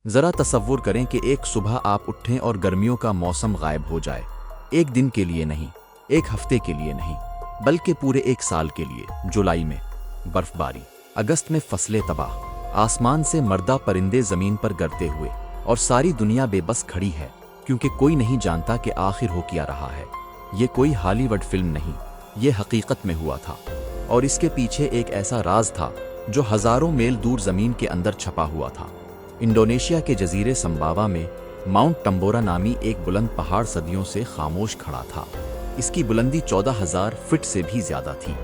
ذرا तसव्वुर करें कि एक सुबह आप उठें और गर्मियों का मौसम गायब हो जाए। एक दिन के लिए नहीं, एक हफ्ते के लिए नहीं, बल्कि पूरे एक साल के लिए। जुलाई में बर्फबारी, अगस्त में फसलें तबाह, आसमान से मर्दा परिंदे जमीन पर गिरते हुए, और सारी दुनिया बेबस खड़ी है क्योंकि कोई नहीं जानता कि आखिर हो क्या रहा है। ये कोई हॉलीवुड फिल्म नहीं, ये हकीकत में हुआ था, और इसके पीछे एक ऐसा राज था जो हजारों मील दूर जमीन के अंदर छपा हुआ था। इंडोनेशिया के जजीरे संबावा में माउंट टम्बोरा नामी एक बुलंद पहाड़ सदियों से खामोश खड़ा था। इसकी बुलंदी 14,000 फीट से भी ज्यादा थी।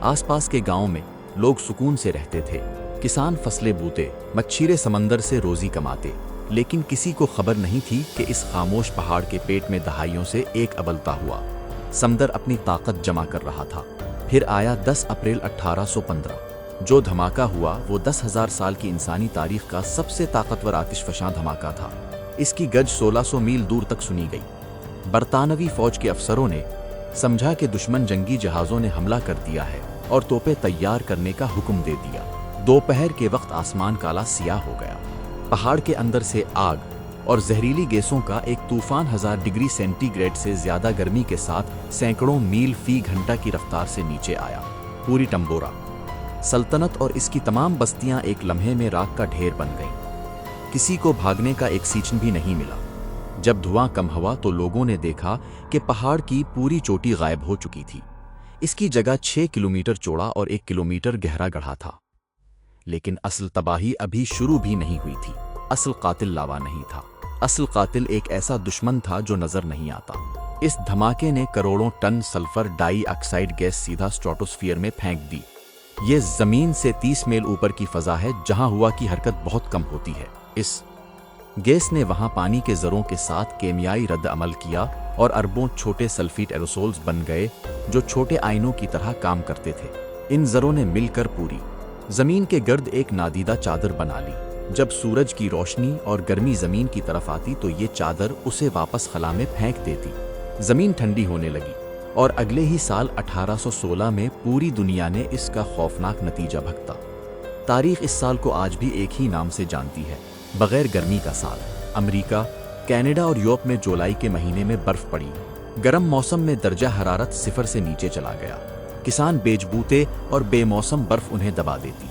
आसपास के गांव में लोग सुकून से रहते थे। किसान फसलें बोते, मच्छीरे समंदर से रोजी कमाते, लेकिन किसी को खबर नहीं थी कि इस खामोश पहाड़ के पेट में दहाइयों से एक अबलता हुआ समंदर अपनी ताकत जमा कर रहा था। फिर आया 10 अप्रैल 1815। जो धमाका हुआ वो 10,000 साल की इंसानी तारीख का सबसे ताकतवर आतिशफशां धमाका था। इसकी गज 1600 मील दूर तक सुनी गई। बरतानवी फौज के अफसरों ने समझा कि दुश्मन जंगी जहाज़ों ने हमला कर दिया है और तोपें तैयार करने का हुक्म दे दिया। दोपहर के वक्त आसमान काला सियाह हो गया। पहाड़ के अंदर से आग और जहरीली गैसों का एक तूफान 1000 डिग्री सेंटीग्रेड से ज्यादा गर्मी के साथ सैकड़ों मील फी घंटा की रफ्तार से नीचे आया। पूरी टम्बोरा सल्तनत और इसकी तमाम बस्तियां एक लम्हे में राख का ढेर बन गईं। किसी को भागने का एक सीचन भी नहीं मिला। जब धुआं कम हुआ तो लोगों ने देखा कि पहाड़ की पूरी चोटी गायब हो चुकी थी। इसकी जगह 6 किलोमीटर चौड़ा और 1 किलोमीटर गहरा गड्ढा था। लेकिन असल तबाही अभी शुरू भी नहीं हुई थी। असल कातिल लावा नहीं था। असल कातिल एक ऐसा दुश्मन था जो नजर नहीं आता। इस धमाके ने करोड़ों टन सल्फर डाइऑक्साइड गैस सीधा स्ट्रेटोस्फीयर में फेंक दी। ये जमीन से 30 मील ऊपर की फजा है जहां हवा की हरकत बहुत कम होती है। इस गैस ने वहां पानी के जरों के साथ केमियाई रद्द अमल किया और अरबों छोटे सल्फेट एरोसोल्स बन गए जो छोटे आयनों की तरह काम करते थे। इन जरों ने मिलकर पूरी जमीन के गर्द एक नादीदा चादर बना ली। जब सूरज की रोशनी और गर्मी जमीन की तरफ आती तो ये चादर उसे वापस खला में फेंक देती। जमीन ठंडी होने लगी और अगले ही साल 1816 में पूरी दुनिया ने इसका खौफनाक नतीजा भुगता। तारीख इस साल को आज भी एक ही नाम से जानती है, बगैर गर्मी का साल। अमेरिका, कनाडा और यूरोप में जुलाई के महीने में बर्फ पड़ी। गर्म मौसम में दर्जा हरारत 0 से नीचे चला गया। किसान बेजबूते और बेमौसम बर्फ उन्हें दबा देती।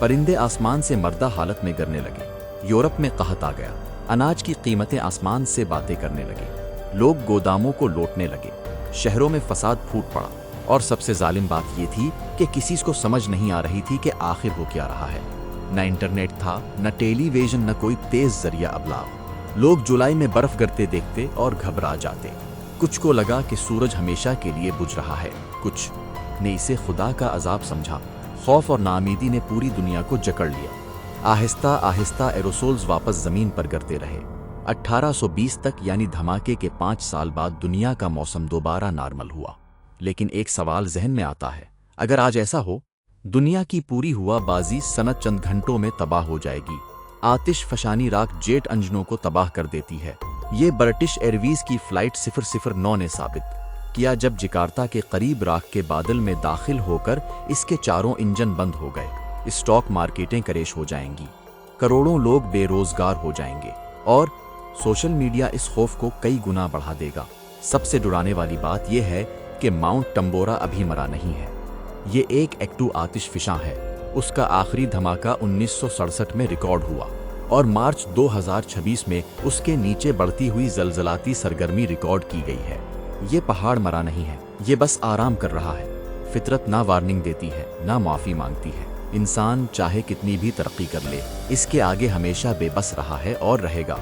परिंदे आसमान से मर्दा हालत में गिरने लगे। यूरोप में कहत आ गया। अनाज की कीमतें आसमान से बातें करने लगे। लोग गोदामों को लूटने लगे। शहरों में फसाद फूट पड़ा। और सबसे जालिम बात यह थी कि किसी को समझ नहीं आ रही थी कि आखिर हो क्या रहा है। न इंटरनेट था, न टेलीविजन, न कोई तेज जरिया अबलाग। लोग जुलाई में बर्फ गिरते देखते और घबरा जाते। कुछ को लगा कि सूरज हमेशा के लिए बुझ रहा है, कुछ ने इसे खुदा का अजाब समझा। खौफ और नामीदी ने पूरी दुनिया को जकड़ लिया। आहिस्ता आहिस्ता एरोसोल्स वापस जमीन पर गिरते रहे। 1820 तक यानी धमाके के 5 साल बाद दुनिया का मौसम दोबारा नॉर्मल हुआ। लेकिन एक सवाल जहन में आता है, अगर आज ऐसा हो, दुनिया की पूरी हुआ बाजी सनत चंद घंटों में तबाह हो जाएगी। आतिश फशानी राख जेट इंजनों को तबाह कर देती है। ये ब्रिटिश एयरवेज की फ्लाइट 009 ने साबित किया जब जकार्ता के करीब राख के बादल में दाखिल होकर इसके चारों इंजन बंद हो गए। स्टॉक मार्केटें क्रैश हो जाएंगी, करोड़ों लोग बेरोजगार हो जाएंगे और सोशल मीडिया इस खौफ को कई गुना बढ़ा देगा। सबसे डराने वाली बात यह है कि माउंट टम्बोरा अभी मरा नहीं है। ये एक एक्टिव आतिशफशां है। उसका आखिरी धमाका 1967 में रिकॉर्ड हुआ और मार्च 2026 में उसके नीचे बढ़ती हुई जलजलाती सरगर्मी रिकॉर्ड की गई है। ये पहाड़ मरा नहीं है, ये बस आराम कर रहा है। फितरत ना वार्निंग देती है, ना माफ़ी मांगती है। इंसान चाहे कितनी भी तरक्की कर ले, इसके आगे हमेशा बेबस रहा है और रहेगा।